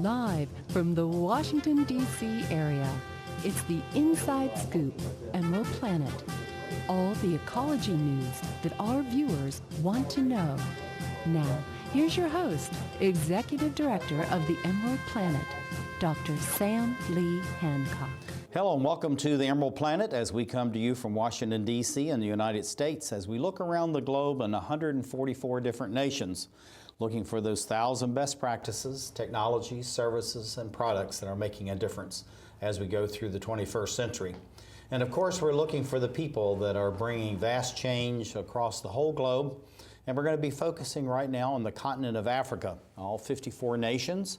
Live from the Washington, D.C. area, it's the Inside Scoop, Emerald Planet. All the ecology news that our viewers want to know. Now, here's your host, Executive Director of the Emerald Planet, Dr. Sam Lee Hancock. Hello and welcome to the Emerald Planet as we come to you from Washington, D.C. in the United States as we look around the globe in 144 different nations, looking for those 1,000 best practices, technologies, services, and products that are making a difference as we go through the 21st century. And of course, we're looking for the people that are bringing vast change across the whole globe. And we're going to be focusing right now on the continent of Africa, all 54 nations.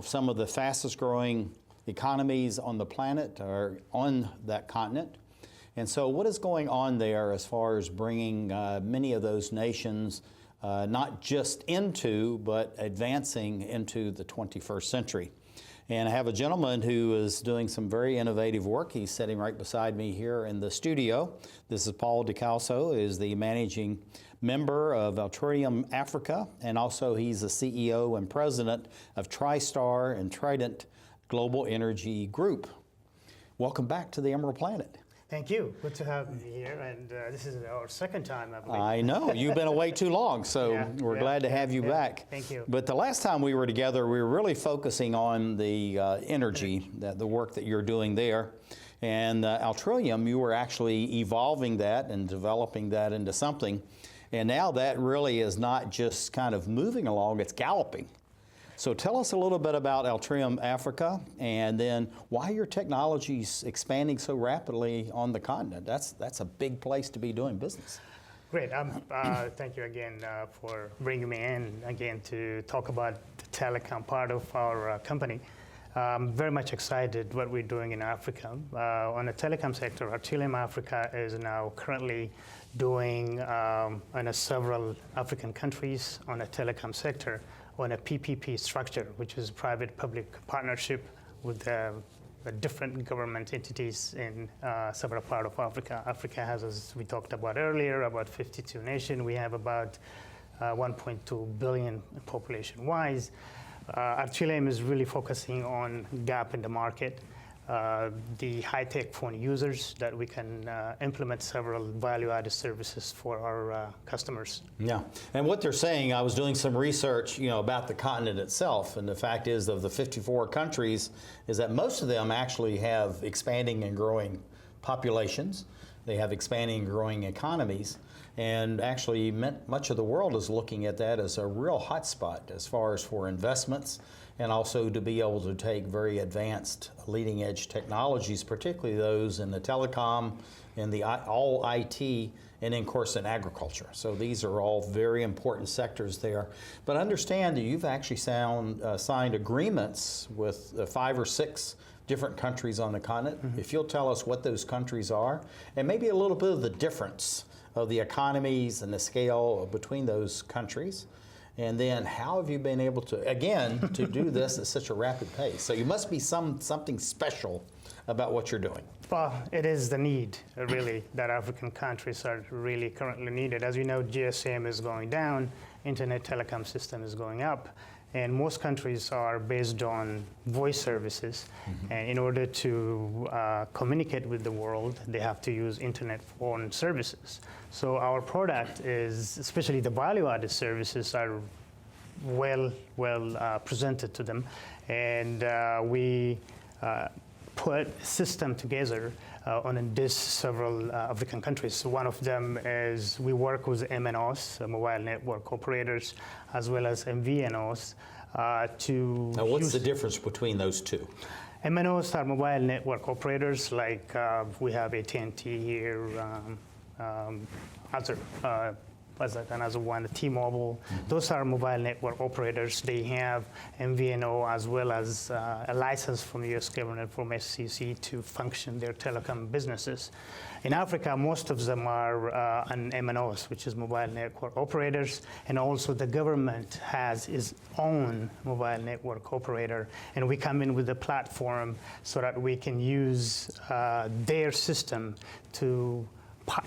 Some of the fastest growing economies on the planet are on that continent. And so what is going on there as far as bringing many of those nations not just into, but advancing into the 21st century? And I have a gentleman who is doing some very innovative work. He's sitting right beside me here in the studio. This is Paul Delkaso, is the managing member of Artilium Africa, and also he's the CEO and president of Tristar and Tritente Global Energy Group. Welcome back to the Emerald Planet. Thank you. Good to have me here, and this is our second time, I believe. I know. You've been away too long, so we're glad to have you back. Thank you. But the last time we were together, we were really focusing on the energy, the work that you're doing there. And Artilium, you were actually evolving that and developing that into something. And now that really is not just kind of moving along, it's galloping. So tell us a little bit about Artilium Africa, and then why your technology's expanding so rapidly on the continent. That's a big place to be doing business. Great. Thank you again for bringing me in again to talk about the telecom part of our company. I'm very much excited what we're doing in Africa. On the telecom sector, Artilium Africa is now currently doing in several African countries on the telecom sector on a PPP structure, which is private-public partnership with different government entities in several parts of Africa. Africa has, as we talked about earlier, about 52 nations. We have about 1.2 billion population-wise. Artilium is really focusing on gap in the market, the high-tech phone users that we can implement several value-added services for our customers. Yeah, and what they're saying, I was doing some research, about the continent itself, and the fact is of the 54 countries is that most of them actually have expanding and growing populations. They have expanding and growing economies, and actually much of the world is looking at that as a real hotspot as far as for investments, and also to be able to take very advanced leading edge technologies, particularly those in the telecom and the all IT, and then of course in agriculture. So these are all very important sectors there. But understand that you've actually signed agreements with 5 or 6 different countries on the continent. Mm-hmm. If you'll tell us what those countries are, and maybe a little bit of the difference of the economies and the scale between those countries. And then how have you been able to, again, to do this at such a rapid pace? So you must be something special about what you're doing. Well, it is the need, really, that African countries are really currently needed. As you know, GSM is going down, internet telecom system is going up, and most countries are based on voice services. Mm-hmm. And in order to communicate with the world, they have to use internet phone services. So our product is, especially the value-added services, are well presented to them. And we put a system together on this several African countries. So one of them is we work with MNOs, mobile network operators, as well as MVNOs to. Now, what's the difference between those two? MNOs are mobile network operators, like we have AT&T here, another one, the T-Mobile. Mm-hmm. Those are mobile network operators. They have MVNO as well as a license from the U.S. government from FCC to function their telecom businesses. In Africa, most of them are on MNOs, which is mobile network operators, and also the government has its own mobile network operator, and we come in with a platform so that we can use their system to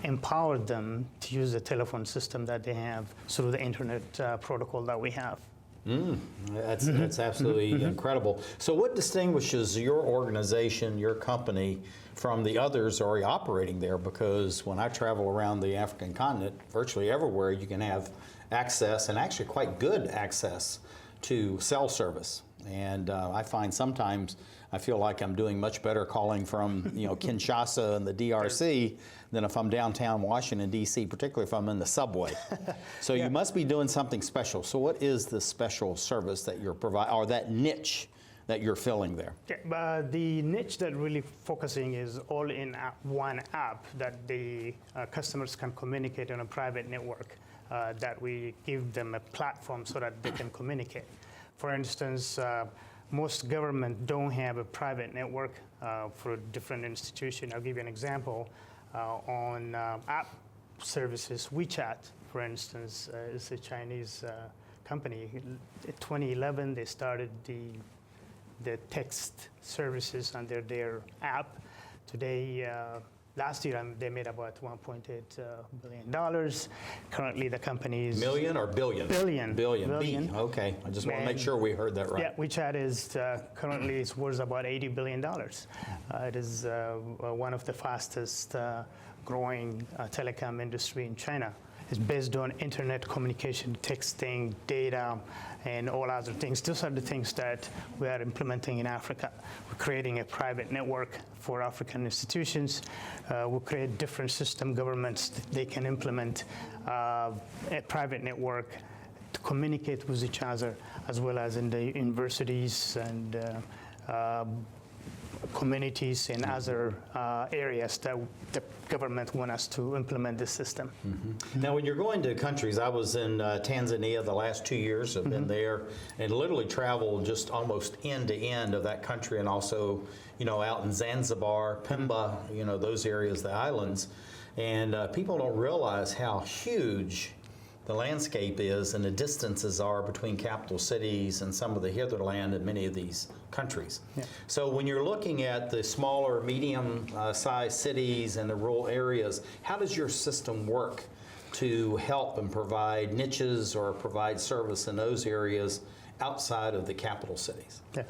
empower them to use the telephone system that they have through the internet protocol that we have. That's absolutely incredible. So what distinguishes your organization, your company, from the others already operating there? Because when I travel around the African continent, virtually everywhere you can have access, and actually quite good access, to cell service. And I find sometimes I feel like I'm doing much better calling from Kinshasa and the DRC than if I'm downtown Washington, D.C., particularly if I'm in the subway. So you must be doing something special. So what is the special service that you're providing, or that niche that you're filling there? The niche that really focusing is all in one app that the customers can communicate on a private network, that we give them a platform so that they can communicate. For instance, most governments don't have a private network for a different institution. I'll give you an example. On app services, WeChat, for instance, is a Chinese company. In 2011, they started the text services under their app. Today, last year, they made about $1.8 billion. Currently, the company is... Million or billion? Billion. Billion. B. Okay. I just want to make sure we heard that right. Yeah, WeChat is currently is worth about $80 billion. It is one of the fastest growing telecom industry in China. It's based on internet communication, texting, data, and all other things. Those are the things that we are implementing in Africa. We're creating a private network for African institutions. We'll create different system governments that they can implement a private network to communicate with each other, as well as in the universities and communities and other areas that the government want us to implement this system. Now, when you're going to countries, I was in Tanzania the last 2 years. I've been there and literally traveled just almost end to end of that country, and also, out in Zanzibar, Pemba, those areas, the islands. And people don't realize how huge the landscape is and the distances are between capital cities and some of the hinterland in many of these countries. Yeah. So when you're looking at the smaller, medium-sized cities and the rural areas, how does your system work to help and provide niches or provide service in those areas outside of the capital cities? Yeah.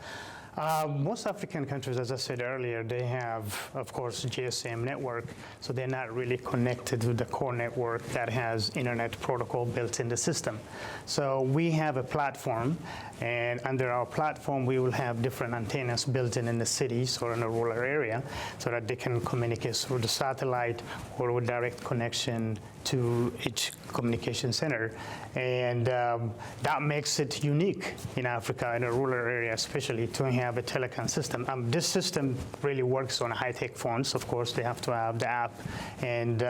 Most African countries, as I said earlier, they have, of course, GSM network, so they're not really connected to the core network that has internet protocol built in the system. So we have a platform, and under our platform, we will have different antennas built in the cities or in a rural area, so that they can communicate through the satellite or with direct connection to each communication center. And that makes it unique in Africa, in a rural area especially, to have a telecom system. This system really works on high-tech phones. Of course, they have to have the app and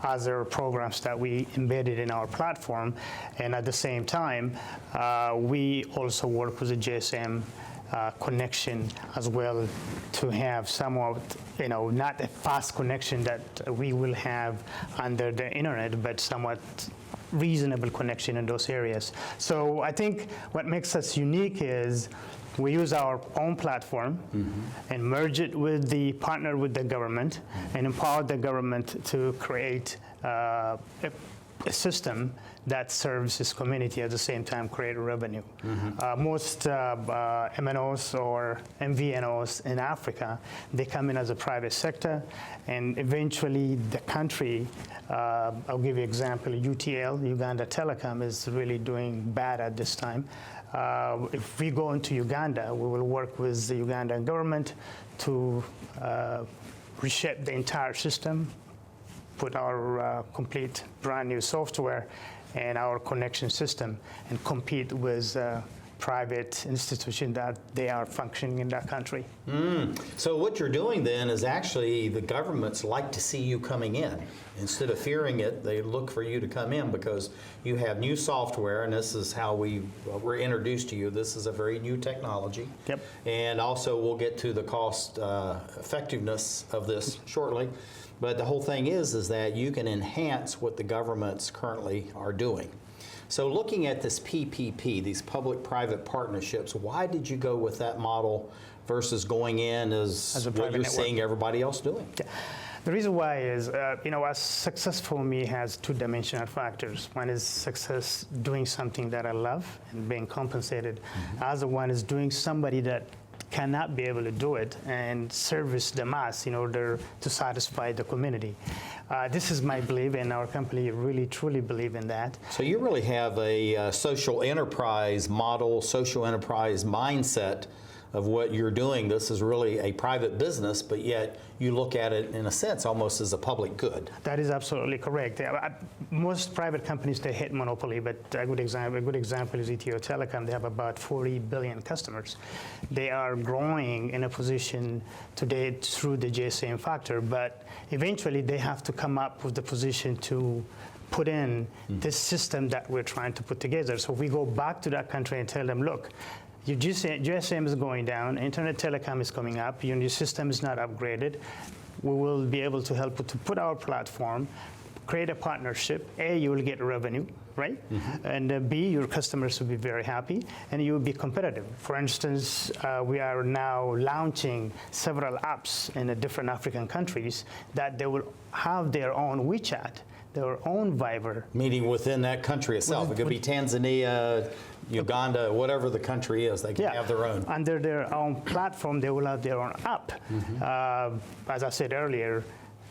other programs that we embedded in our platform. And at the same time, we also work with the GSM connection as well, to have somewhat, not a fast connection that we will have under the internet, but somewhat reasonable connection in those areas. So I think what makes us unique is we use our own platform and merge it with the partner with the government and empower the government to create a system that serves its community, at the same time create revenue. Most MNOs or MVNOs in Africa, they come in as a private sector, and eventually the country, I'll give you an example, UTL, Uganda Telecom, is really doing bad at this time. If we go into Uganda, we will work with the Ugandan government to reshape the entire system, put our complete brand new software and our connection system, and compete with private institutions that they are functioning in that country. So what you're doing then is actually the governments like to see you coming in. Instead of fearing it, they look for you to come in because you have new software, and this is how we were introduced to you. This is a very new technology. Yep. And also we'll get to the cost effectiveness of this shortly. But the whole thing is that you can enhance what the governments currently are doing. So looking at this PPP, these public-private partnerships, why did you go with that model versus going in as what you're seeing everybody else doing? Yeah. The reason why is, a success for me has two-dimensional factors. One is success doing something that I love and being compensated. The other one is doing somebody that cannot be able to do it and service the mass in order to satisfy the community. This is my belief, and our company really truly believe in that. So you really have a social enterprise model, social enterprise mindset of what you're doing. This is really a private business, but yet you look at it in a sense almost as a public good. That is absolutely correct. Most private companies, they hit monopoly, but a good example is Ethio Telecom. They have about 40 billion customers. They are growing in a position today through the GSM factor, but eventually they have to come up with the position to put in this system that we're trying to put together. So we go back to that country and tell them, look, your GSM is going down, internet telecom is coming up, your new system is not upgraded. We will be able to help you to put our platform, create a partnership. A, you will get revenue, right? And B, your customers will be very happy, and you will be competitive. For instance, we are now launching several apps in the different African countries that they will have their own WeChat, their own Viber. Meaning within that country itself. It could be Tanzania, Uganda, whatever the country is, they can have their own. Under their own platform, they will have their own app. As I said earlier,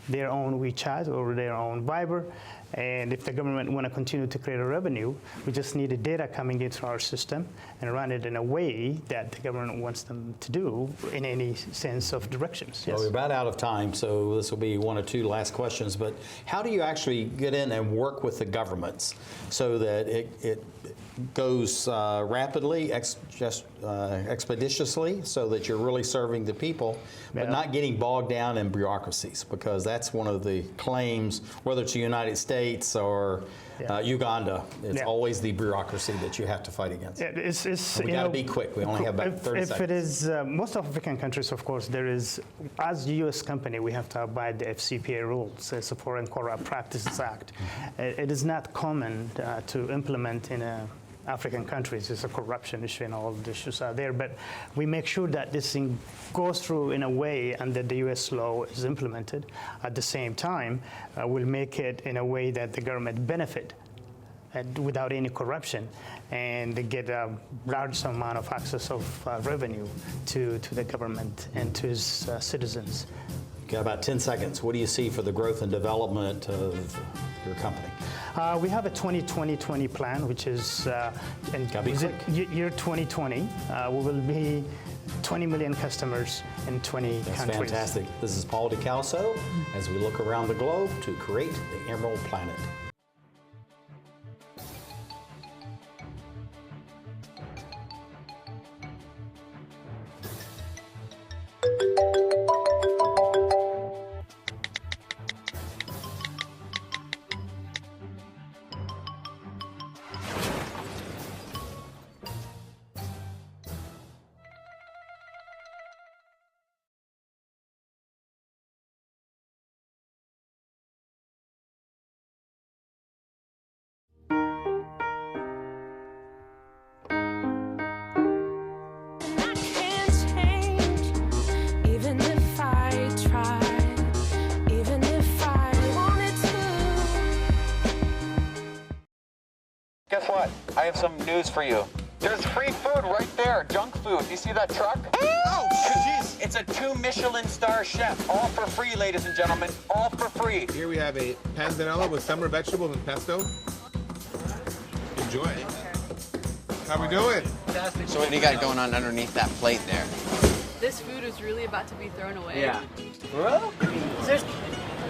their own WeChat or their own Viber. And if the government want to continue to create a revenue, we just need the data coming into our system and run it in a way that the government wants them to do in any sense of directions. Yes. Well, we're about out of time, so this will be one or two last questions. But how do you actually get in and work with the governments so that it goes rapidly, expeditiously, so that you're really serving the people, but not getting bogged down in bureaucracies? Because that's one of the claims, whether it's the United States or Uganda, it's always the bureaucracy that you have to fight against. We got to be quick. We only have about 30 seconds. If it is, most African countries, of course, there is, as a U.S. company, we have to abide the FCPA rules. It's a Foreign Corrupt Practices Act. It is not common to implement in African countries. It's a corruption issue and all of the issues are there. But we make sure that this thing goes through in a way and that the U.S. law is implemented. At the same time, we'll make it in a way that the government benefit and without any corruption, and they get a large amount of access of revenue to the government and to its citizens. Got about 10 seconds. What do you see for the growth and development of your company? We have a 2020 plan, which is year 2020. We will be 20 million customers in 20 countries. That's fantastic. This is Paul Delkaso as we look around the globe to create the Emerald Planet. Guess what? I have some news for you. There's free food right there, junk food. You see that truck? Oh, jeez. It's a 2 Michelin star chef. All for free, ladies and gentlemen. All for free. Here we have a panzanella with summer vegetables and pesto. Enjoy. How we doing? Fantastic. So what do you got going on underneath that plate there? This food is really about to be thrown away. Yeah. Well, Is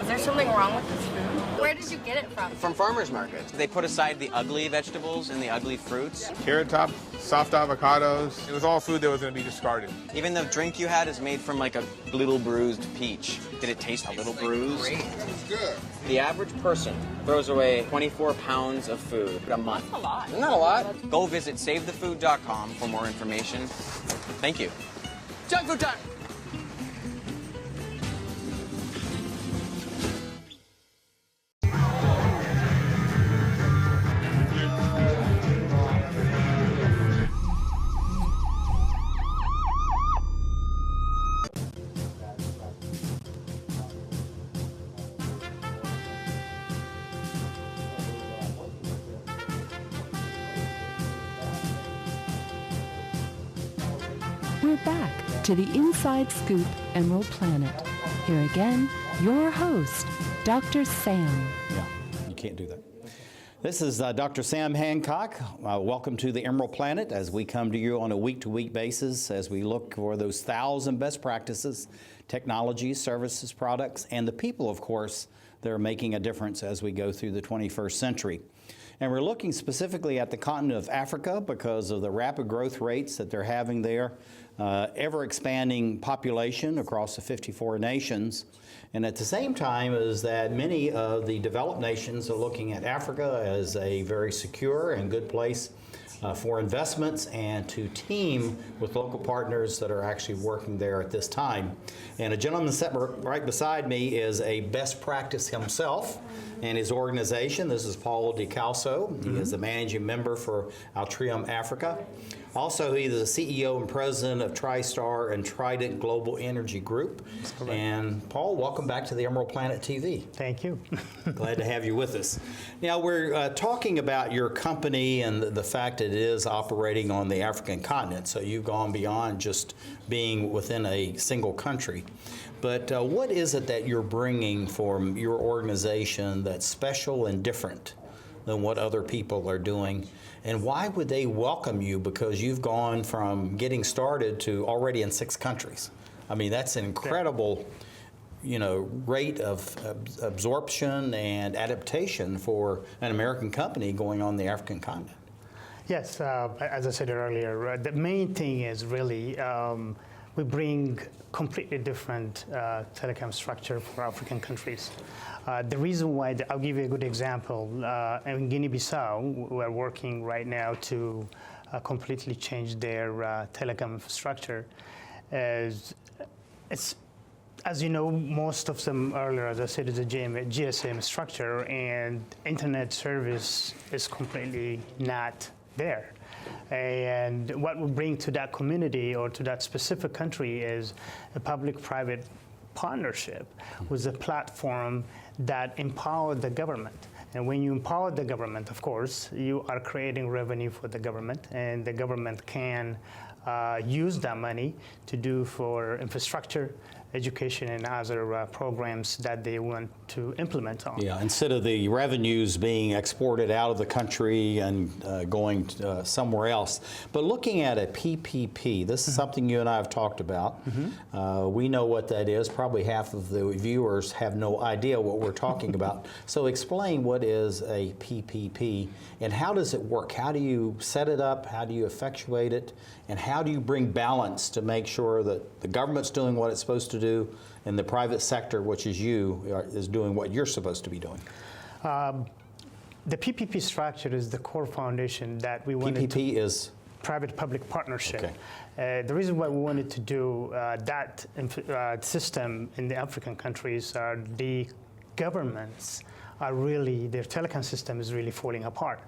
there something wrong with this food? Where did you get it from? from farmers markets. They put aside the ugly vegetables and the ugly fruits. Carrot top, soft avocados. It was all food that was going to be discarded. Even the drink you had is made from like a little bruised peach. Did it taste a little bruised? It's good. The average person throws away 24 pounds of food a month. That's a lot. Isn't that a lot? Go visit savethefood.com for more information. Thank you. Junk food time! We're back to the Inside Scoop Emerald Planet. Here again, your host, Dr. Sam. Yeah, you can't do that. This is Dr. Sam Hancock. Welcome to the Emerald Planet as we come to you on a week-to-week basis as we look for those 1,000 best practices, technologies, services, products, and the people, of course, that are making a difference as we go through the 21st century. And we're looking specifically at the continent of Africa because of the rapid growth rates that they're having there, ever-expanding population across the 54 nations. And at the same time is that many of the developed nations are looking at Africa as a very secure and good place for investments and to team with local partners that are actually working there at this time. And a gentleman sitting right beside me is a best practice himself and his organization. This is Paul Delkaso. He is the managing member for Artilium Africa. Also, he is the CEO and president of Tristar and Trident Global Energy Group. And Paul, welcome back to the Emerald Planet TV. Thank you. Glad to have you with us. Now, we're talking about your company and the fact that it is operating on the African continent. So you've gone beyond just being within a single country. But what is it that you're bringing from your organization that's special and different than what other people are doing? And why would they welcome you? Because you've gone from getting started to already in 6 countries. I mean, that's an incredible, rate of absorption and adaptation for an American company going on the African continent. Yes, as I said earlier, the main thing is really we bring completely different telecom structure for African countries. The reason why, I'll give you a good example. In Guinea-Bissau, we're working right now to completely change their telecom infrastructure. As you know, most of them earlier, as I said, is a GSM structure, and internet service is completely not there. And what we bring to that community or to that specific country is a public-private partnership with a platform that empowers the government. And when you empower the government, of course, you are creating revenue for the government, and the government can use that money to do for infrastructure, education, and other programs that they want to implement on. Yeah, instead of the revenues being exported out of the country and going somewhere else. But looking at a PPP, this is something you and I have talked about. We know what that is. Probably half of the viewers have no idea what we're talking about. So explain what is a PPP and how does it work? How do you set it up? How do you effectuate it? And how do you bring balance to make sure that the government's doing what it's supposed to do and the private sector, which is you, is doing what you're supposed to be doing? The PPP structure is the core foundation that we wanted to... PPP is? Private-public partnership. Okay. The reason why we wanted to do that system in the African countries are the governments are really, their telecom system is really falling apart.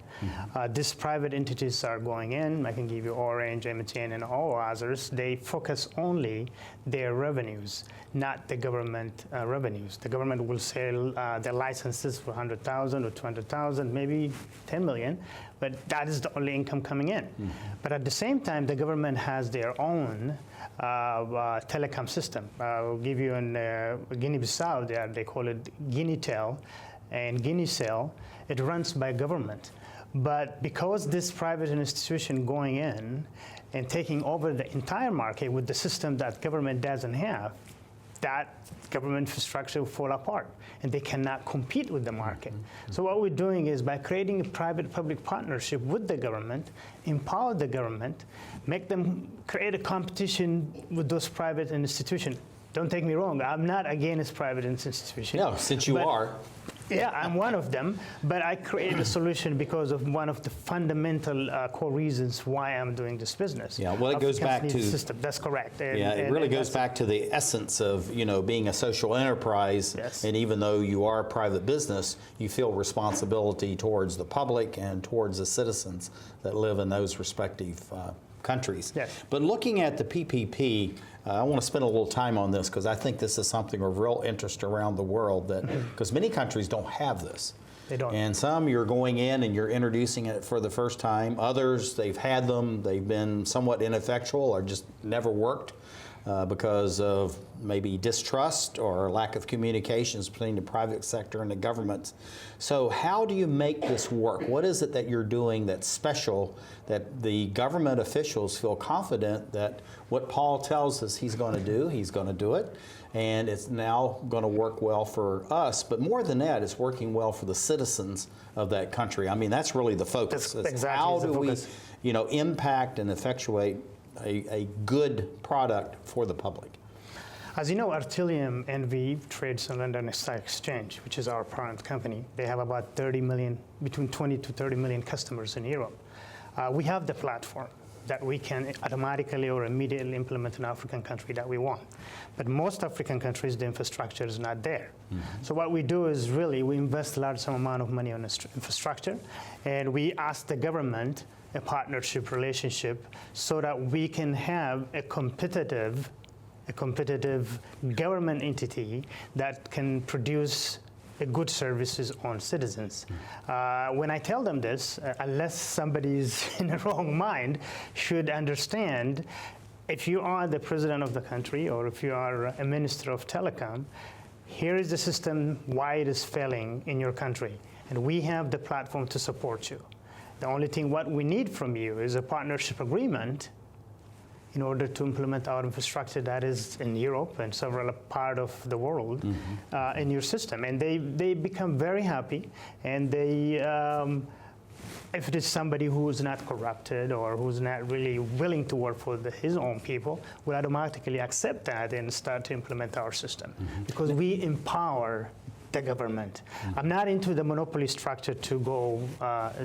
These private entities are going in. I can give you Orange, MTN, and all others. They focus only their revenues, not the government revenues. The government will sell their licenses for 100,000 or 200,000, maybe 10 million, but that is the only income coming in. But at the same time, the government has their own telecom system. I'll give you in Guinea-Bissau, they call it Guineatel and Guineacell. It runs by government. But because this private institution going in and taking over the entire market with the system that government doesn't have, that government infrastructure will fall apart, and they cannot compete with the market. So what we're doing is by creating a private-public partnership with the government, empower the government, make them create a competition with those private institutions. Don't take me wrong, I'm not against private institutions. No, since you are. Yeah, I'm one of them, but I created a solution because of one of the fundamental core reasons why I'm doing this business. Yeah, well, it goes back to system. That's correct. It really goes back to the essence of being a social enterprise. Yes. And even though you are a private business, you feel responsibility towards the public and towards the citizens that live in those respective countries. Yes. But looking at the PPP, I want to spend a little time on this because I think this is something of real interest around the world, that because many countries don't have this. They don't. And some you're going in and you're introducing it for the first time. Others, they've had them, they've been somewhat ineffectual or just never worked because of maybe distrust or lack of communications between the private sector and the government. So how do you make this work? What is it that you're doing that's special that the government officials feel confident that what Paul tells us he's going to do it, and it's now going to work well for us, but more than that, it's working well for the citizens of that country. I mean, that's really the focus. That's exactly how the do focus. we, impact and effectuate a good product for the public? As you know, Artilium NV trades on London Stock Exchange, which is our parent company. They have about 30 million, between 20 to 30 million customers in Europe. We have the platform that we can automatically or immediately implement in an African country that we want. But most African countries, the infrastructure is not there. So what we do is really, we invest a large amount of money on infrastructure, and we ask the government a partnership relationship so that we can have a competitive government entity that can produce good services on citizens. When I tell them this, unless somebody's in the wrong mind, should understand, if you are the president of the country or if you are a minister of telecom, here is the system, why it is failing in your country, and we have the platform to support you. The only thing what we need from you is a partnership agreement in order to implement our infrastructure that is in Europe and several parts of the world in your system. And they become very happy, and they, if it is somebody who is not corrupted or who's not really willing to work for his own people, will automatically accept that and start to implement our system. Because we empower the government. I'm not into the monopoly structure to go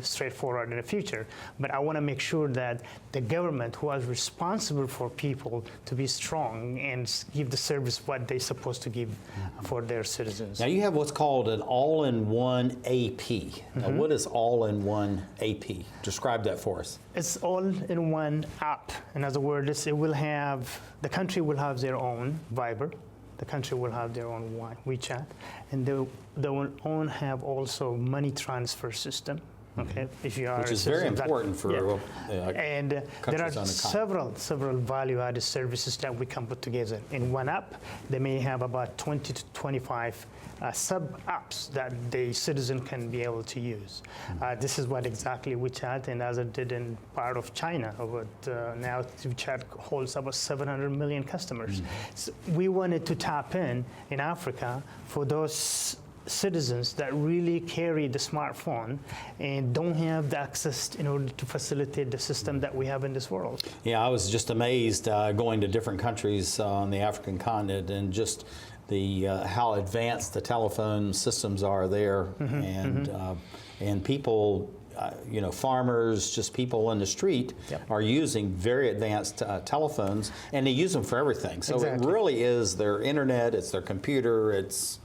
straight forward in the future, but I want to make sure that the government, who is responsible for people, to be strong and give the service what they're supposed to give for their citizens. Now you have what's called an all-in-one AP. Now what is all-in-one AP? Describe that for us. It's all-in-one app. In other words, it will have, the country will have their own Viber. The country will have their own WeChat, and they will own have also money transfer system. Okay, if you are which is very important for and there are several value-added services that we can put together in one app. They may have about 20 to 25 sub-apps that the citizen can be able to use. This is what exactly WeChat and Asad did in part of China. But now WeChat holds about 700 million customers. So we wanted to tap in Africa for those citizens that really carry the smartphone and don't have the access in order to facilitate the system that we have in this world. Yeah, I was just amazed going to different countries on the African continent and just the how advanced the telephone systems are there, and people, farmers, just people in the street are using very advanced telephones, and they use them for everything. So it really is their internet, it's their computer, it's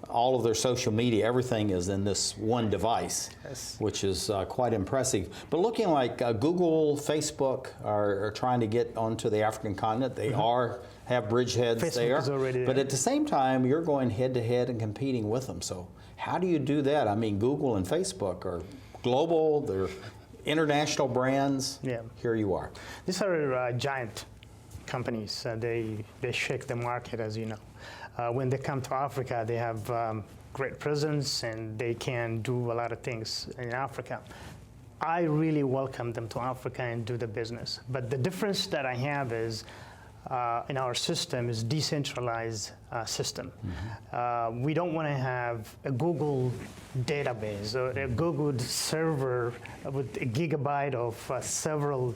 all of their social media, everything is in this one device, which is quite impressive. But looking like Google, Facebook are trying to get onto the African continent. They have bridgeheads there. But at the same time, you're going head-to-head and competing with them. So how do you do that? I mean, Google and Facebook are global. They're international brands. Yeah. Here you are. These are giant companies. They shake the market, as you know. When they come to Africa, they have great presence and they can do a lot of things in Africa. I really welcome them to Africa and do the business. But the difference that I have is in our system is decentralized system. We don't want to have a Google database or a Google server with a gigabyte of several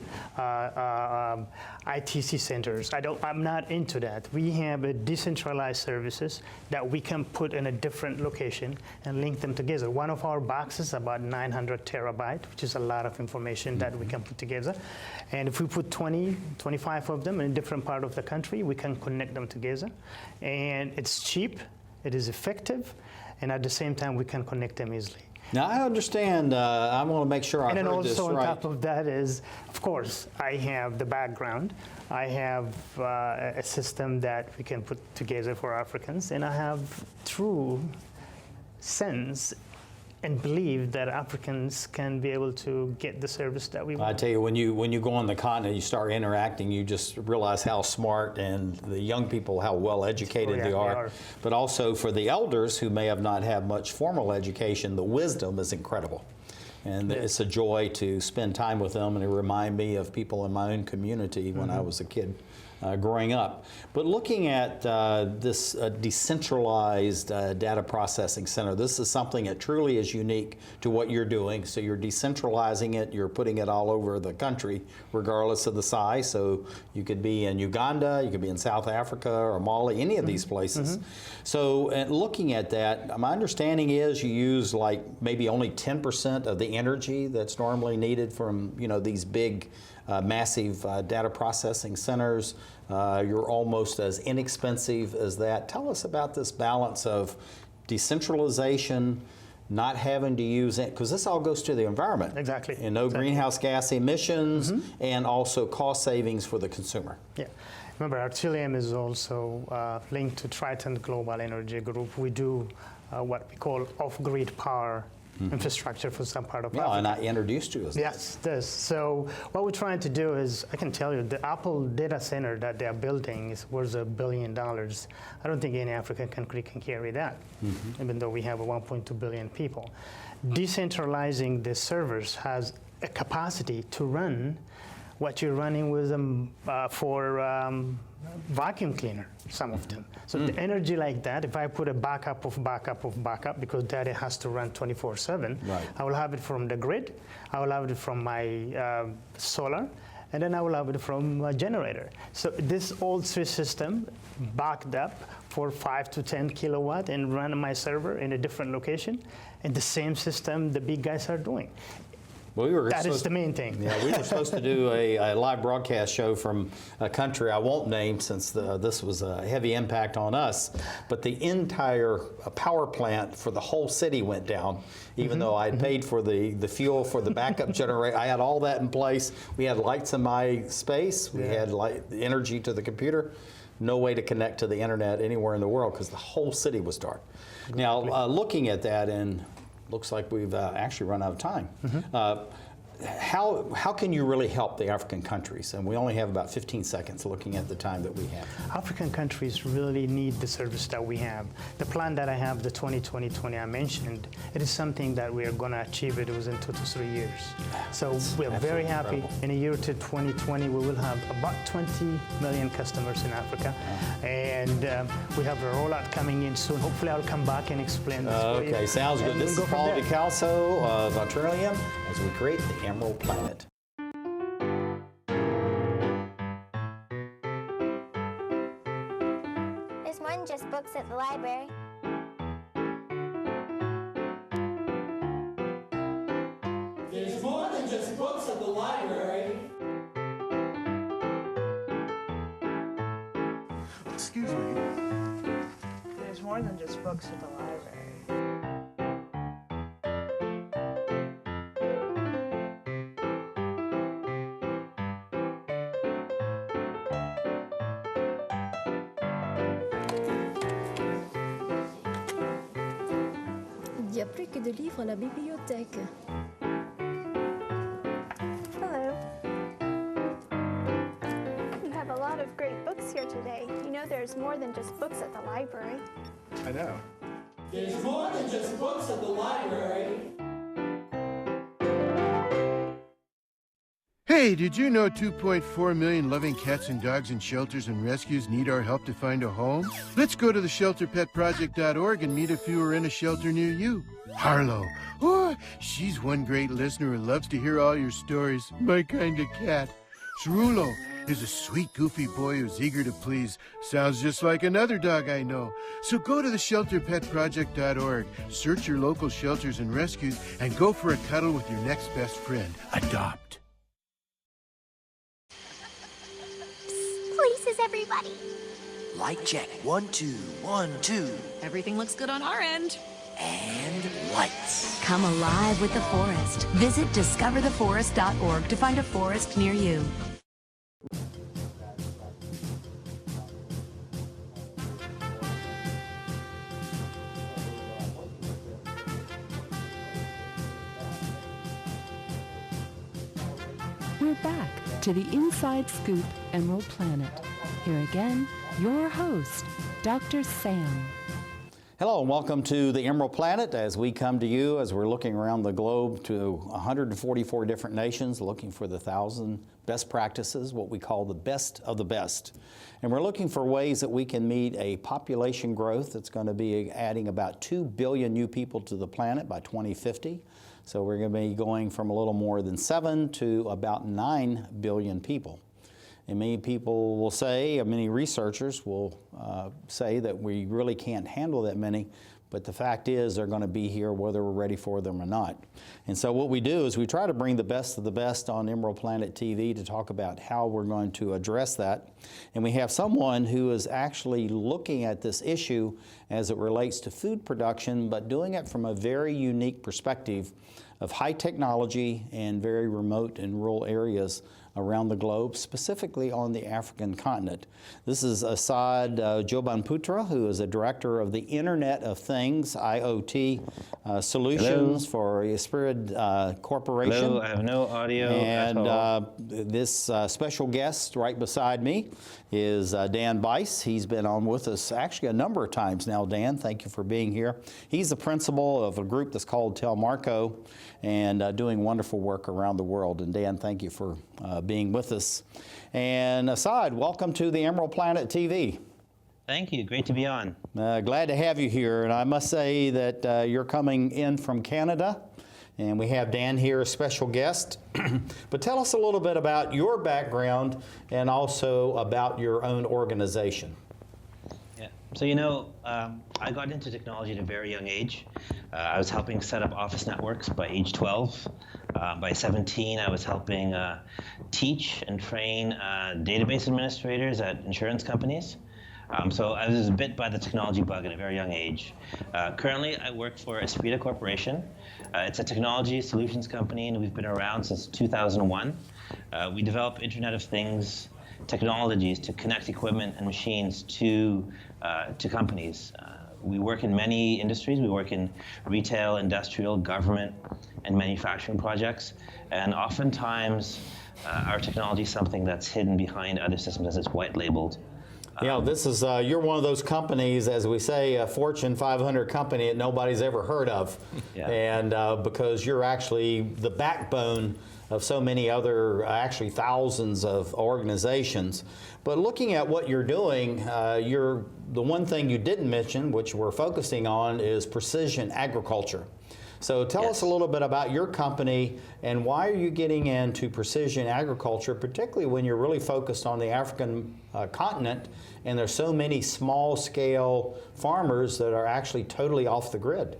ITC centers. I'm not into that. We have a decentralized services that we can put in a different location and link them together. One of our boxes is about 900 terabyte, which is a lot of information that we can put together. And if we put 20, 25 of them in a different part of the country, we can connect them together. And it's cheap, it is effective, and at the same time, we can connect them easily. Now, I understand, I want to make sure I heard this right. And then also on top of that is, of course, I have the background. I have a system that we can put together for Africans, and I have true sense and believe that Africans can be able to get the service that we want. I tell you, when you go on the continent, you start interacting, you just realize how smart, and the young people, how well educated they are. But also for the elders who may have not had much formal education, the wisdom is incredible. And it's a joy to spend time with them, and it reminds me of people in my own community when I was a kid. Growing up. But looking at this decentralized data processing center, this is something that truly is unique to what you're doing. So you're decentralizing it, you're putting it all over the country, regardless of the size. So you could be in Uganda, you could be in South Africa or Mali, any of these places. So looking at that, my understanding is you use like maybe only 10% of the energy that's normally needed from these big massive data processing centers. You're almost as inexpensive as that. Tell us about this balance of decentralization, not having to use it, because this all goes to the environment. Exactly. And no greenhouse gas emissions, and also cost savings for the consumer. Yeah. Remember, Artilium is also linked to Tritente Global Energy Group. We do what we call off-grid power infrastructure for some part of Africa. And I introduced you as Yes, this. So what we're trying to do is, I can tell you, the Apple data center that they're building is worth $1 billion. I don't think any African country can carry that, even though we have 1.2 billion people. Decentralizing the servers has a capacity to run what you're running with them for vacuum cleaner, some of them. So the energy like that, if I put a backup of backup of backup, because data has to run 24/7, I will have it from the grid, I will have it from my solar, and then I will have it from a generator. So this old Swiss system backed up for 5 to 10 kilowatt and run my server in a different location, and the same system the big guys are doing. That is the main thing. Yeah, we were supposed to do a live broadcast show from a country I won't name, since this was a heavy impact on us, but the entire power plant for the whole city went down, even though I had paid for the fuel for the backup generator. I had all that in place. We had lights in my space. We had energy to the computer. No way to connect to the internet anywhere in the world because the whole city was dark. Now, looking at that, and looks like we've actually run out of time. How can you really help the African countries? And we only have about 15 seconds looking at the time that we have. African countries really need the service that we have. The plan that I have, the 2020 I mentioned, it is something that we are going to achieve it within 2 to 3 years. So we are very happy. Incredible. In a year to 2020, we will have about 20 million customers in Africa. And we have a rollout coming in soon. Hopefully I'll come back and explain this for you. Okay, sounds good. And This we'll is go from Paul there. Delkaso of Artilium as we create the Emerald Planet. There's more than just books at the library. There's more than just books at the library. Excuse me. There's more than just books at the library. Il n'y a plus que de livres à la bibliothèque. Hello. You have a lot of great books here today. You know there's more than just books at the library. I know. There's more than just books at the library. Hey, did you know 2.4 million loving cats and dogs in shelters and rescues need our help to find a home? Let's go to theshelterpetproject.org and meet if you are in a shelter near you. Harlow. Oh, she's one great listener who loves to hear all your stories. My kind of cat. Cerulo is a sweet, goofy boy who's eager to please. Sounds just like another dog I know. So go to theshelterpetproject.org, search your local shelters and rescues, and go for a cuddle with your next best friend. Adopt. Places, everybody. Light check. 1, 2, 1, 2. Everything looks good on our end. And lights. Come alive with the forest. Visit discovertheforest.org to find a forest near you. we're back to the Inside Scoop Emerald Planet. Here again, your host, Dr. Sam. Hello and welcome to the Emerald Planet as we come to you as we're looking around the globe to 144 different nations looking for the 1,000 best practices, what we call the best of the best. And we're looking for ways that we can meet a population growth that's going to be adding about 2 billion new people to the planet by 2050. So we're going to be going from a little more than 7 to about 9 billion people. And many people will say, many researchers will say that we really can't handle that many, but the fact is they're going to be here whether we're ready for them or not. And so what we do is we try to bring the best of the best on Emerald Planet TV to talk about how we're going to address that. And we have someone who is actually looking at this issue as it relates to food production, but doing it from a very unique perspective of high technology and very remote and rural areas around the globe, specifically on the African continent. This is Asad Jobanputra, who is a director of the Internet of Things, IoT solutions for Esprida Corporation. Hello, I have no audio and at all. This special guest right beside me is Dan Bice. He's been on with us actually a number of times now. Dan, thank you for being here. He's the principal of a group that's called Telmarco and doing wonderful work around the world. And Dan, thank you for being with us. And Asad, welcome to the Emerald Planet TV. Thank you. Great to be on. Glad to have you here. And I must say that you're coming in from Canada. And we have Dan here, a special guest. But tell us a little bit about your background and also about your own organization. Yeah. So, you know, I got into technology at a very young age. I was helping set up office networks by age 12. By 17, I was helping teach and train database administrators at insurance companies. So I was bit by the technology bug at a very young age. Currently, I work for Esprida Corporation. It's a technology solutions company, and we've been around since 2001. We develop Internet of Things technologies to connect equipment and machines to companies. We work in many industries. We work in retail, industrial, government, and manufacturing projects. And oftentimes, our technology is something that's hidden behind other systems as it's white labeled. Yeah, this is, you're one of those companies, as we say, a Fortune 500 company that nobody's ever heard of. Yeah. And because you're actually the backbone of so many other, actually thousands of organizations. But looking at what you're doing, the one thing you didn't mention, which we're focusing on, is precision agriculture. So tell us a little bit about your company and why are you getting into precision agriculture, particularly when you're really focused on the African continent and there's so many small-scale farmers that are actually totally off the grid.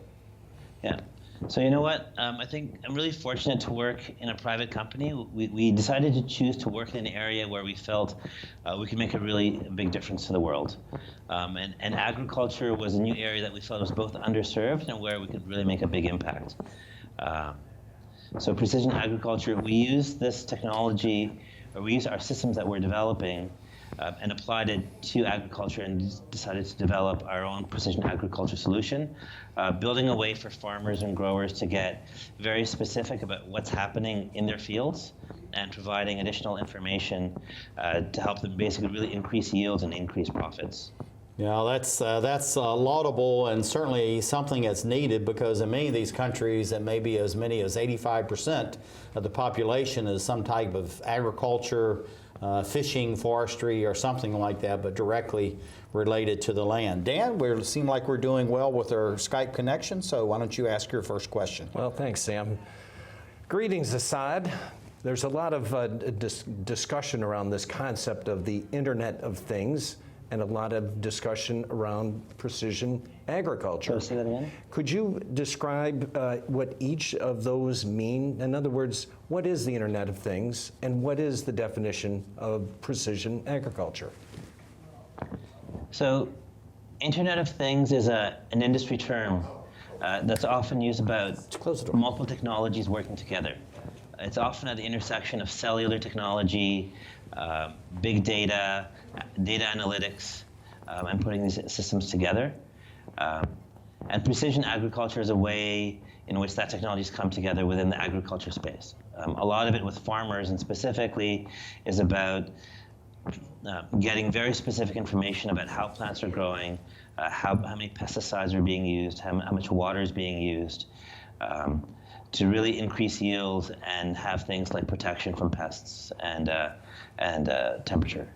Yeah. So you know what? I think I'm really fortunate to work in a private company. We decided to choose to work in an area where we felt we could make a really big difference to the world. And agriculture was a new area that we felt was both underserved and where we could really make a big impact. So precision agriculture, we use this technology, or we use our systems that we're developing and applied it to agriculture and decided to develop our own precision agriculture solution, building a way for farmers and growers to get very specific about what's happening in their fields and providing additional information to help them basically really increase yields and increase profits. Yeah, that's laudable and certainly something that's needed because in many of these countries, it may be as many as 85% of the population is some type of agriculture, fishing, forestry, or something like that, but directly related to the land. Dan, we seem like we're doing well with our Skype connection, so why don't you ask your first question? Well, thanks, Sam. Greetings, Asad. There's a lot of discussion around this concept of the Internet of Things and a lot of discussion around precision agriculture. Can I say that again? Could you describe what each of those mean? In other words, what is the Internet of Things and what is the definition of precision agriculture? So, Internet of Things is an industry term that's often used about multiple technologies working together. It's often at the intersection of cellular technology, big data, data analytics, and putting these systems together. And precision agriculture is a way in which that technology's come together within the agriculture space. A lot of it with farmers, and specifically is about getting very specific information about how plants are growing, how many pesticides are being used, how much water is being used, to really increase yields and have things like protection from pests and temperature.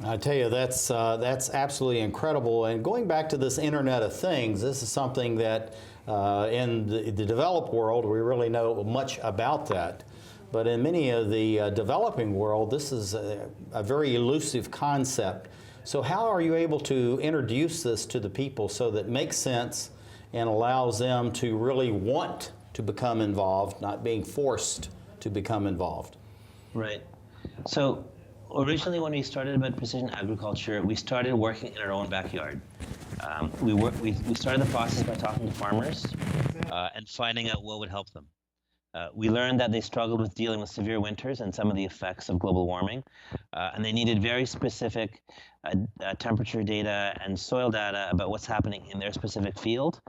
I tell you, that's absolutely incredible. And going back to this Internet of Things, this is something that in the developed world, we really know much about that. But in many of the developing world, this is a very elusive concept. So how are you able to introduce this to the people so that it makes sense and allows them to really want to become involved, not being forced to become involved? Right. So originally when we started about precision agriculture, we started working in our own backyard. We started the process by talking to farmers and finding out what would help them. We learned that they struggled with dealing with severe winters and some of the effects of global warming, and they needed very specific temperature data and soil data about what's happening in their specific field.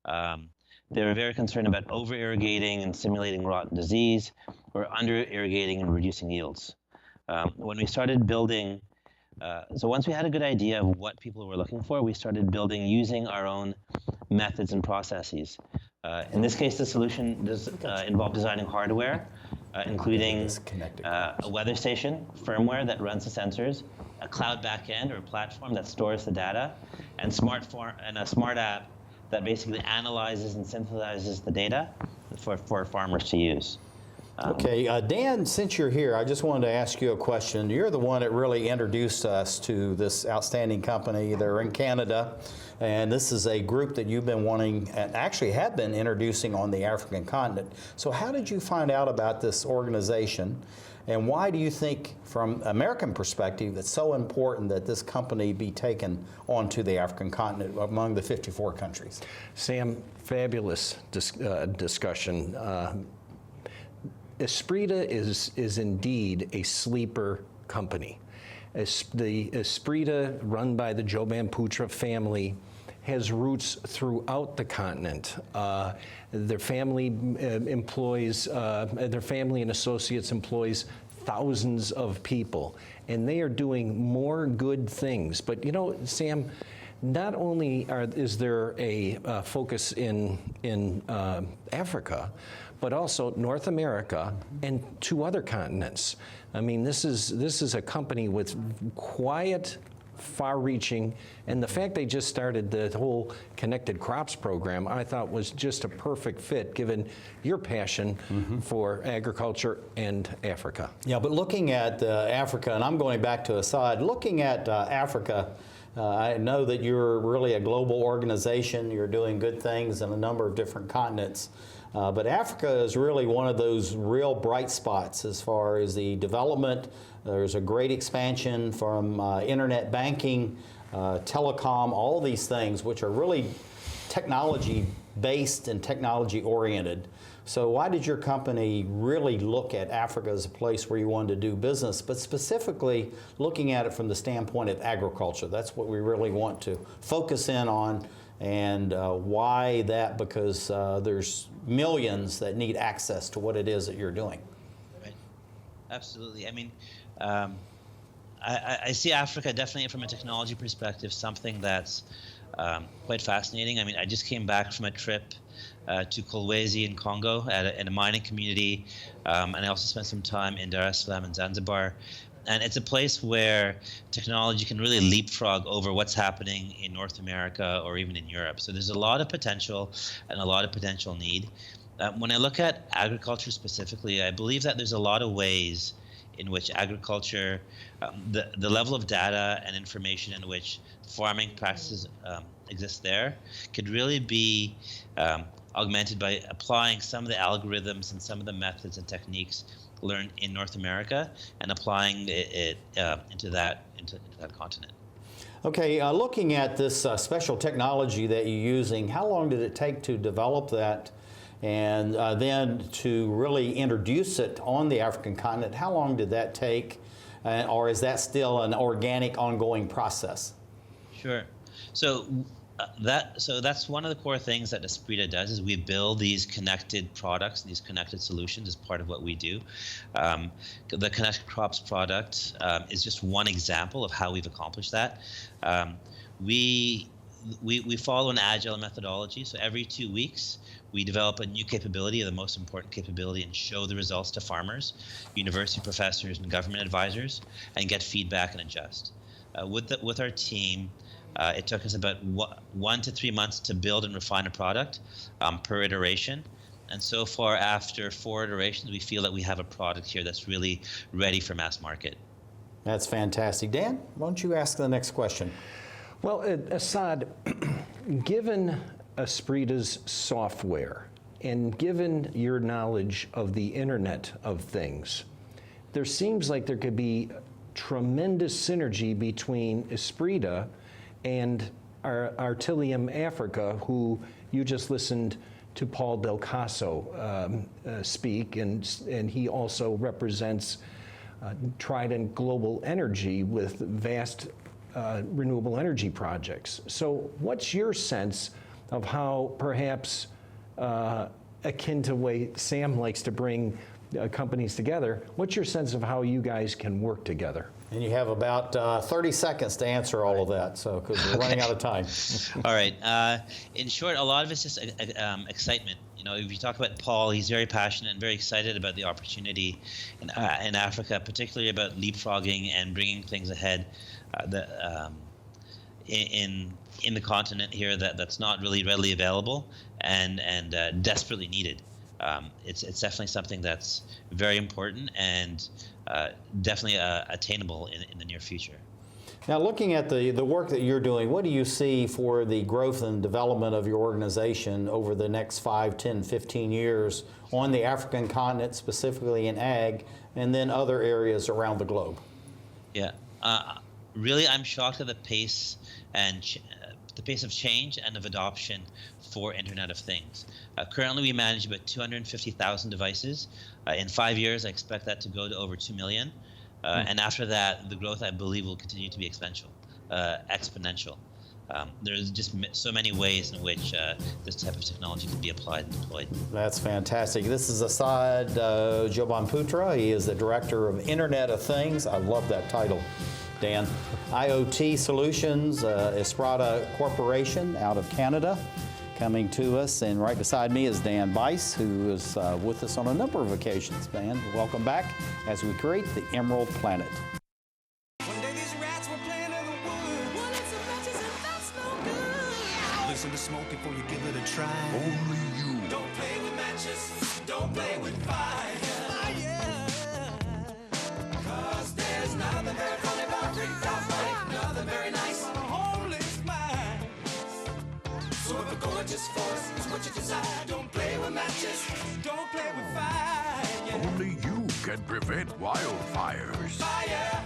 They were very concerned about over-irrigating and simulating rot and disease, or under-irrigating and reducing yields. When we started building, so once we had a good idea of what people were looking for, we started building using our own methods and processes. In this case, the solution does involve designing hardware, including a weather station, firmware that runs the sensors, a cloud backend or platform that stores the data, and a smart app that basically analyzes and synthesizes the data for farmers to use. Okay, Dan, since you're here, I just wanted to ask you a question. You're the one that really introduced us to this outstanding company. They're in Canada, and this is a group that you've been wanting, and actually have been introducing on the African continent. So how did you find out about this organization, and why do you think, from American perspective, it's so important that this company be taken onto the African continent among the 54 countries? Sam, fabulous discussion. Esprida is indeed a sleeper company. The Esprida, run by the Jobanputra family, has roots throughout the continent. Their family employs, their family and associates employs thousands of people, and they are doing more good things. But you know, Sam, not only is there a focus in Africa, but also North America and 2 other continents. I mean, this is a company with quiet, far-reaching, and the fact they just started the whole Connected Crops program, I thought was just a perfect fit, given your passion for agriculture and Africa. Yeah, but looking at Africa, and I'm going back to Asad, looking at Africa, I know that you're really a global organization. You're doing good things in a number of different continents. But Africa is really one of those real bright spots as far as the development. There's a great expansion from internet banking, telecom, all these things, which are really technology-based and technology-oriented. So why did your company really look at Africa as a place where you wanted to do business, but specifically looking at it from the standpoint of agriculture? That's what we really want to focus in on. And why that? Because there's millions that need access to what it is that you're doing. Right. Absolutely. I mean, I see Africa definitely from a technology perspective, something that's quite fascinating. I mean, I just came back from a trip to Kolwezi in Congo in a mining community, and I also spent some time in Dar es Salaam and Zanzibar. And it's a place where technology can really leapfrog over what's happening in North America or even in Europe. So there's a lot of potential and a lot of potential need. When I look at agriculture specifically, I believe that there's a lot of ways in which agriculture, the level of data and information in which farming practices exist there could really be augmented by applying some of the algorithms and some of the methods and techniques learned in North America and applying it into that continent. Okay, looking at this special technology that you're using, how long did it take to develop that, and then to really introduce it on the African continent? How long did that take, or is that still an organic, ongoing process? Sure. So So that's one of the core things that Esprida does, is we build these connected products, these connected solutions as part of what we do. The Connected Crops product is just one example of how we've accomplished that. We follow an agile methodology, so every 2 weeks we develop a new capability, the most important capability, and show the results to farmers, university professors, and government advisors, and get feedback and adjust. With our team, it took us about 1 to 3 months to build and refine a product per iteration. And so far, after 4 iterations, we feel that we have a product here that's really ready for mass market. That's fantastic. Dan, why don't you ask the next question? Well, Asad, given Esprida's software and given your knowledge of the Internet of Things, there seems like there could be tremendous synergy between Esprida and Artilium Africa, who you just listened to Paul Delkaso speak, and he also represents Trident Global Energy with vast renewable energy projects. So what's your sense of how, perhaps akin to the way Sam likes to bring companies together, what's your sense of how you guys can work together? And you have about 30 seconds to answer all of that, so because we're running out of time. All right. In short, a lot of it's just excitement. You know, if you talk about Paul, he's very passionate and very excited about the opportunity in Africa, particularly about leapfrogging and bringing things ahead in the continent here that's not really readily available and desperately needed. It's definitely something that's very important and definitely attainable in the near future. Now, looking at the work that you're doing, what do you see for the growth and development of your organization over the next 5, 10, 15 years on the African continent, specifically in ag, and then other areas around the globe? Yeah, really, I'm shocked at the pace and the pace of change and of adoption for Internet of Things. Currently, we manage about 250,000 devices. In 5 years, I expect that to go to over 2 million. And after that, the growth, I believe, will continue to be exponential. There's just so many ways in which this type of technology can be applied and deployed. That's fantastic. This is Asad Jobanputra. He is the Director of Internet of Things. I love that title, Dan. IoT Solutions, Esprida Corporation out of Canada, coming to us. And right beside me is Dan Weiss, who is with us on a number of occasions. Dan, welcome back as we create the Emerald Planet. Listen to smoke before you give it a try. Only you. Don't play with matches. Don't play with fire. Cause there's nothing very funny about nothing very nice. Holy smile. So if a gorgeous force is what you desire, don't play with matches. Don't play with fire. Only you can prevent wildfires. Fire.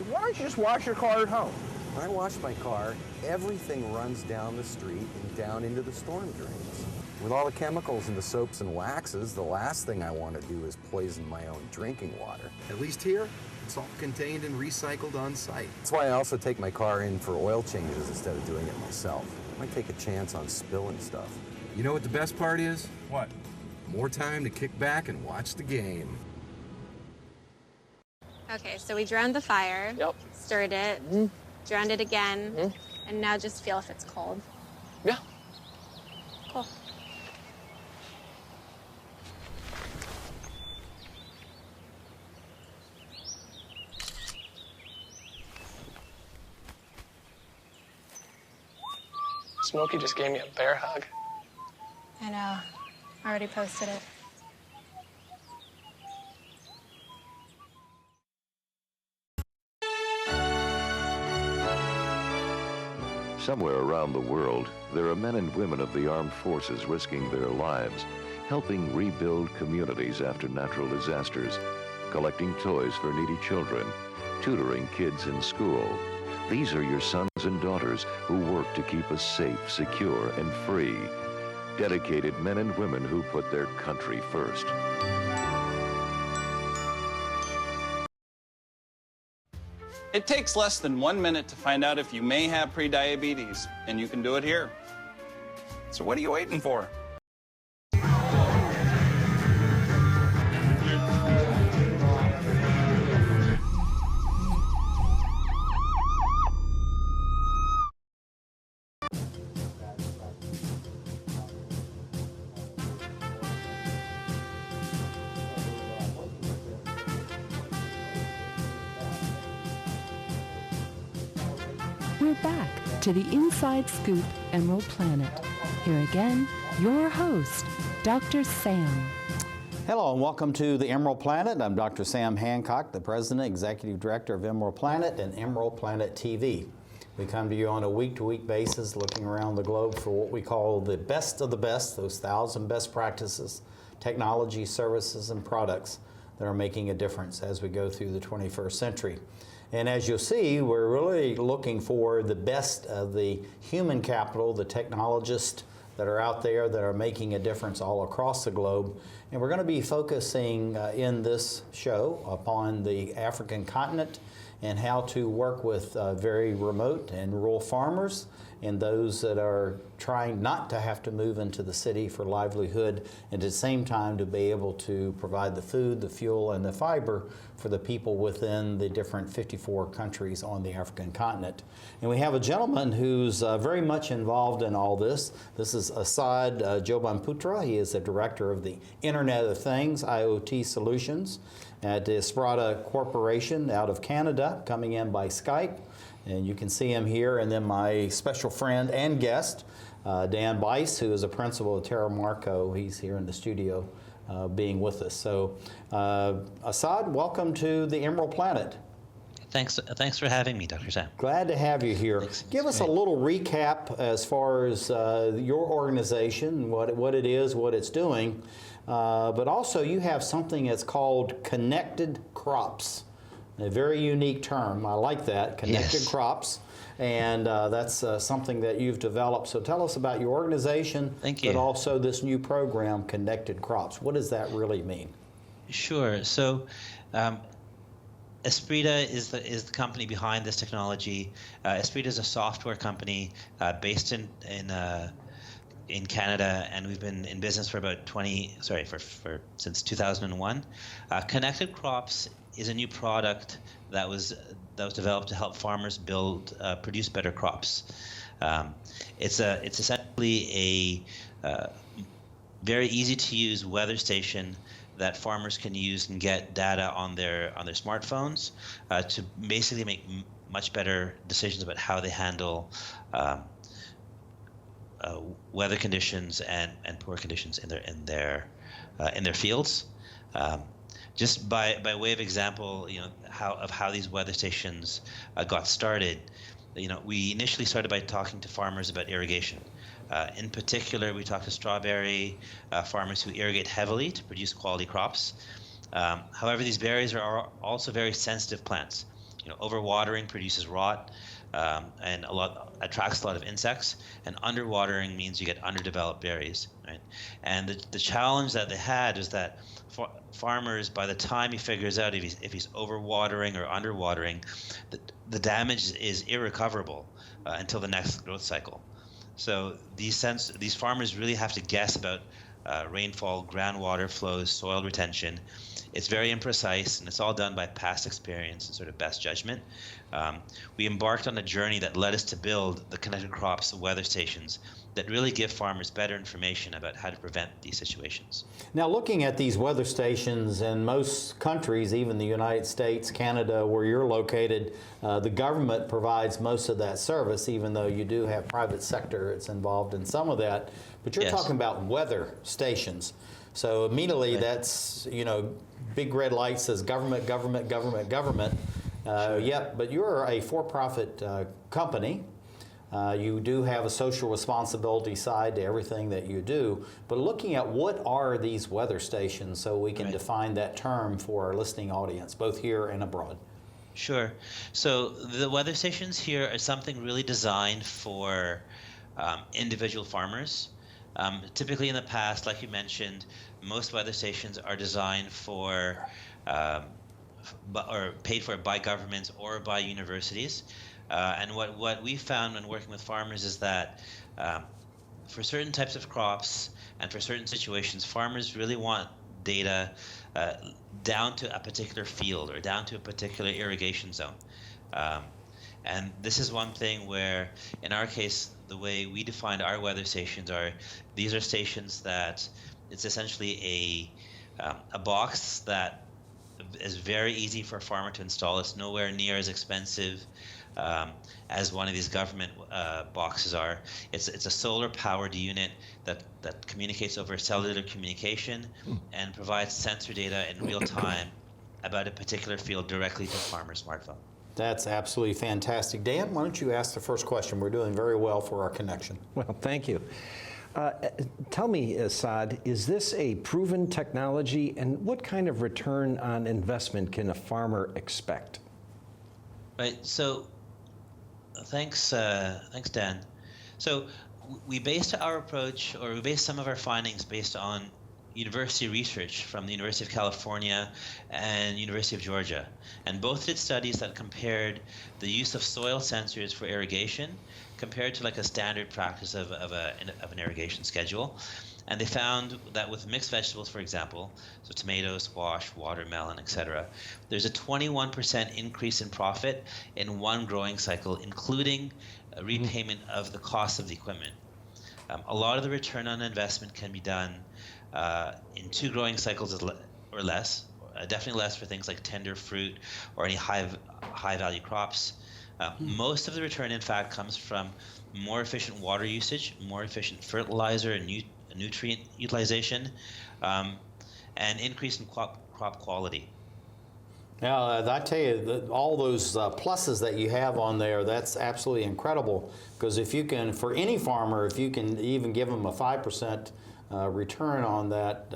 Why don't you just wash your car at home? When I wash my car, everything runs down the street and down into the storm drains. With all the chemicals in the soaps and waxes, the last thing I want to do is poison my own drinking water. At least here, it's all contained and recycled on site. That's why I also take my car in for oil changes instead of doing it myself. I might take a chance on spilling stuff. You know what the best part is? What? More time to kick back and watch the game. Okay, so we drowned the fire, stirred it, drowned it again, and now just feel if it's cold. Yeah. Cool. Smokey just gave me a bear hug. I know. I already posted it. Somewhere around the world, there are men and women of the armed forces risking their lives, helping rebuild communities after natural disasters, collecting toys for needy children, tutoring kids in school. These are your sons and daughters who work to keep us safe, secure, and free. Dedicated men and women who put their country first. It takes less than 1 minute to find out if you may have prediabetes, and you can do it here. So what are you waiting for? We're back to the Inside Scoop Emerald Planet. Here again, your host, Dr. Sam. Hello and welcome to the Emerald Planet. I'm Dr. Sam Hancock, the President, Executive Director of Emerald Planet and Emerald Planet TV. We come to you on a week-to-week basis looking around the globe for what we call the best of the best, those 1,000 best practices, technology, services, and products that are making a difference as we go through the 21st century. And as you'll see, we're really looking for the best of the human capital, the technologists that are out there that are making a difference all across the globe. And we're going to be focusing in this show upon the African continent and how to work with very remote and rural farmers and those that are trying not to have to move into the city for livelihood and at the same time to be able to provide the food, the fuel, and the fiber for the people within the different 54 countries on the African continent. And we have a gentleman who's very much involved in all this. This is Asad Jobanputra. He is the director of the Internet of Things, IoT Solutions at the Esprida Corporation out of Canada, coming in by Skype. And you can see him here. And then my special friend and guest, Dan Bice, who is a principal of Terra Marco. He's here in the studio being with us. So Asad, welcome to the Emerald Planet. Thanks for having me, Dr. Sam. Glad to have you here. Give us a little recap as far as your organization, what it is, what it's doing. But also you have something that's called connected crops. A very unique term. I like that, connected crops. And that's something that you've developed. So tell us about your organization, but also this new program, Connected Crops. What does that really mean? Sure. So Esprida is the company behind this technology. Esprida is a software company based in Canada, and we've been in business for about since 2001. Connected Crops is a new product that was developed to help farmers produce better crops. It's essentially a very easy to use weather station that farmers can use and get data on their smartphones to basically make much better decisions about how they handle weather conditions and poor conditions in their fields. Just by way of example, how these weather stations got started. We initially started by talking to farmers about irrigation. In particular, we talked to strawberry farmers who irrigate heavily to produce quality crops. However, these berries are also very sensitive plants. Overwatering produces rot and attracts a lot of insects, and underwatering means you get underdeveloped berries. Right? And the challenge that they had is that farmers, by the time he figures out if he's overwatering or underwatering, the damage is irrecoverable until the next growth cycle. So these farmers really have to guess about rainfall, groundwater flows, soil retention. It's very imprecise, and it's all done by past experience and sort of best judgment. We embarked on a journey that led us to build the Connected Crops weather stations that really give farmers better information about how to prevent these situations. Now, looking at these weather stations in most countries, even the United States, Canada, where you're located, the government provides most of that service, even though you do have private sector that's involved in some of that. But you're talking about weather stations. So immediately that's, big red light says government, government, government, government. Yep, but you're a for-profit company. You do have a social responsibility side to everything that you do, but looking at what are these weather stations so we can define that term for our listening audience, both here and abroad. Sure. So the weather stations here are something really designed for individual farmers. Typically in the past, like you mentioned, most weather stations are designed for or paid for by governments or by universities. And what we found when working with farmers is that for certain types of crops and for certain situations, farmers really want data down to a particular field or down to a particular irrigation zone. And this is one thing where, in our case, the way we defined our weather stations these are stations that it's essentially a box that is very easy for a farmer to install. It's nowhere near as expensive as one of these government boxes are. It's a solar-powered unit that communicates over cellular communication and provides sensor data in real time about a particular field directly to a farmer's smartphone. That's absolutely fantastic. Dan, why don't you ask the first question? We're doing very well for our connection. Well, thank you. Tell me, Asad, is this a proven technology, and what kind of return on investment can a farmer expect? Right. So, thanks, Dan. So, we based our approach, or we based some of our findings based on university research from the University of California and University of Georgia, and both did studies that compared the use of soil sensors for irrigation compared to like a standard practice of an irrigation schedule. And they found that with mixed vegetables, for example, so tomato, squash, watermelon, etc., there's a 21% increase in profit in one growing cycle, including a repayment of the cost of the equipment. A lot of the return on investment can be done in 2 growing cycles or less, definitely less for things like tender fruit or any high value crops. Most of the return, in fact, comes from more efficient water usage, more efficient fertilizer and nutrient utilization, and increase in crop quality. Now, I tell you, all those pluses that you have on there, that's absolutely incredible. Because if you can, for any farmer, if you can even give them a 5% return on that,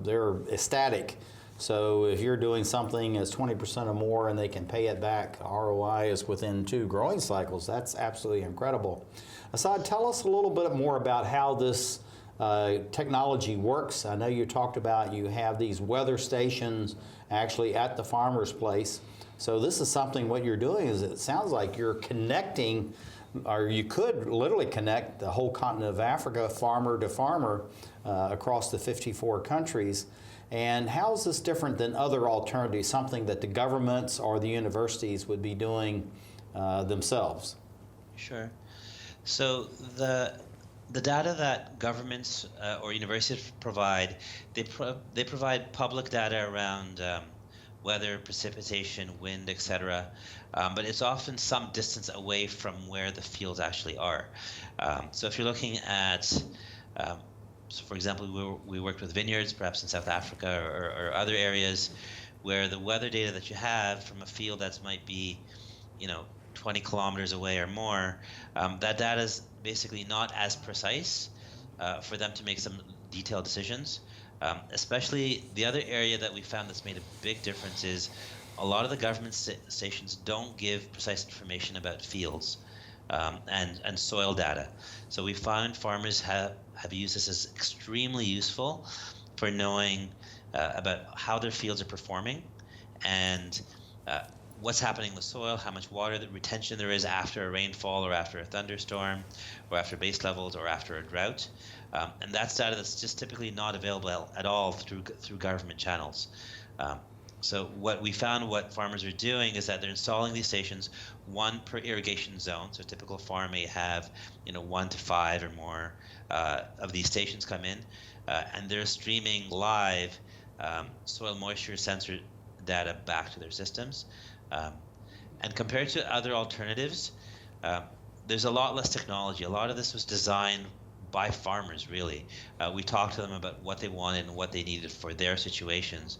they're ecstatic. So if you're doing something as 20% or more and they can pay it back, ROI is within 2 growing cycles. That's absolutely incredible. Asad, tell us a little bit more about how this technology works. I know you talked about you have these weather stations actually at the farmer's place. So this is something, what you're doing is it sounds like you're connecting, or you could literally connect the whole continent of Africa, farmer to farmer, across the 54 countries. And how is this different than other alternatives, something that the governments or the universities would be doing themselves? Sure. So the data that governments or universities provide, they provide public data around weather, precipitation, wind, etc. But it's often some distance away from where the fields actually are. So if you're looking at so for example, we worked with vineyards, perhaps in South Africa or other areas where the weather data that you have from a field that might be, 20 kilometers away or more, that data is basically not as precise for them to make some detailed decisions. Especially the other area that we found that's made a big difference is a lot of the government stations don't give precise information about fields and soil data. So we found farmers have used this as extremely useful for knowing about how their fields are performing and what's happening in the soil, how much water retention there is after a rainfall or after a thunderstorm or after base levels or after a drought. And that's data that's just typically not available at all through government channels. So what we found, what farmers are doing is that they're installing these stations, 1 per irrigation zone. So a typical farm may have 1 to 5 or more of these stations come in, and they're streaming live soil moisture sensor data back to their systems. And compared to other alternatives, there's a lot less technology. A lot of this was designed by farmers, really. We talked to them about what they wanted and what they needed for their situations.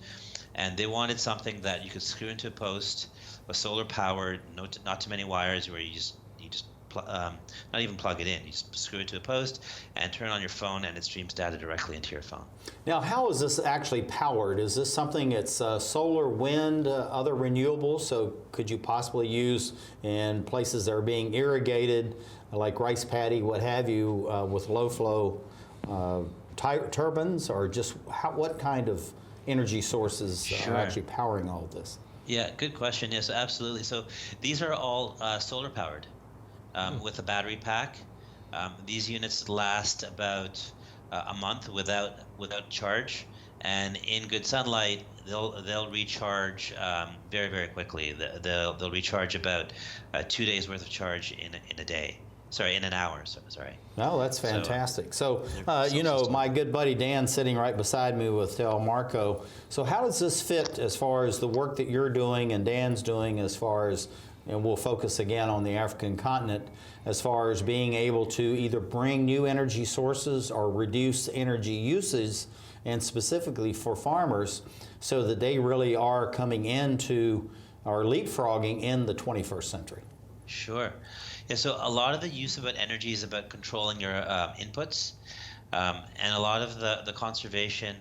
And they wanted something that you could screw into a post, a solar powered, not too many wires, where you just not even plug it in. You just screw it to a post and turn on your phone, and it streams data directly into your phone. Now, how is this actually powered? Is this something that's solar, wind, other renewables? So could you possibly use in places that are being irrigated, like rice paddy, what have you, with low flow turbines, or just what kind of energy sources are actually powering all of this? Yeah, good question. Yes, absolutely. So these are all solar powered with a battery pack. These units last about a month without charge, and in good sunlight, they'll recharge very, very quickly. They'll recharge about 2 days worth of charge in a day. Sorry, in an hour. Sorry. Oh, that's fantastic. So, you know, my good buddy Dan sitting right beside me with Marco. So how does this fit as far as the work that you're doing and Dan's doing as far as, and we'll focus again on the African continent, as far as being able to either bring new energy sources or reduce energy uses, and specifically for farmers, so that they really are coming into or leapfrogging in the 21st century? Sure. Yeah, so a lot of the use about energy is about controlling your inputs, and a lot of the conservation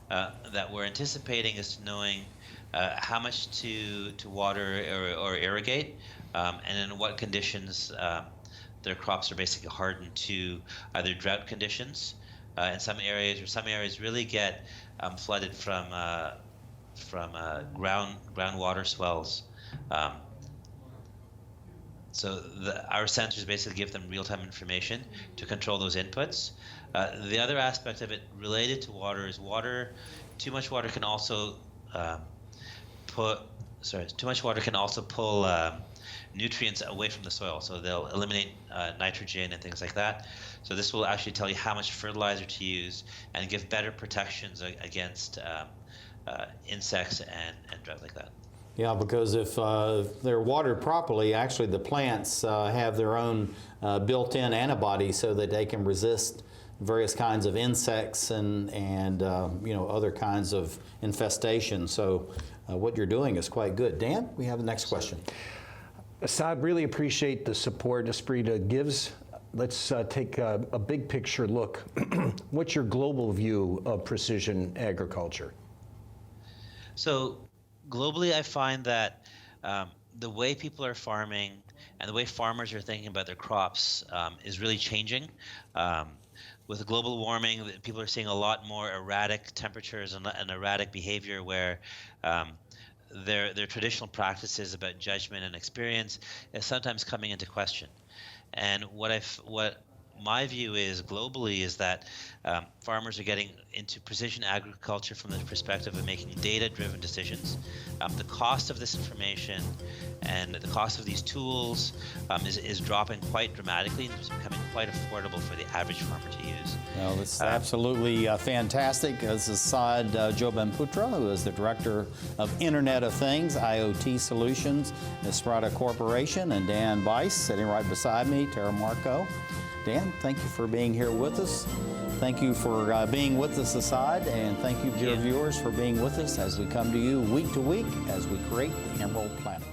that we're anticipating is knowing how much to water or irrigate, and in what conditions their crops are basically hardened to either drought conditions in some areas, or some areas really get flooded from groundwater swells. So our sensors basically give them real-time information to control those inputs. The other aspect of it related to water is too much water can also pull nutrients away from the soil. So they'll eliminate nitrogen and things like that. So this will actually tell you how much fertilizer to use and give better protections against insects and drought like that. Yeah, because if they're watered properly, actually the plants have their own built-in antibodies so that they can resist various kinds of insects and you know, other kinds of infestation. So what you're doing is quite good. Dan, we have the next question. Asad, really appreciate the support Esprida gives. Let's take a big picture look. What's your global view of precision agriculture? So globally, I find that the way people are farming and the way farmers are thinking about their crops is really changing. With global warming, people are seeing a lot more erratic temperatures and erratic behavior where their traditional practices about judgment and experience is sometimes coming into question. And what my view is globally is that farmers are getting into precision agriculture from the perspective of making data-driven decisions. The cost of this information and the cost of these tools is dropping quite dramatically, and it's becoming quite affordable for the average farmer to use. Well, this is absolutely fantastic. This is Asad Jobanputra, who is the Director of Internet of Things, IoT Solutions, Esprida Corporation, and Dan Bice, sitting right beside me, Tara Marco. Dan, thank you for being here with us. Thank you for being with us, Asad, and thank you, dear viewers, for being with us as we come to you week to week as we create the Emerald Planet.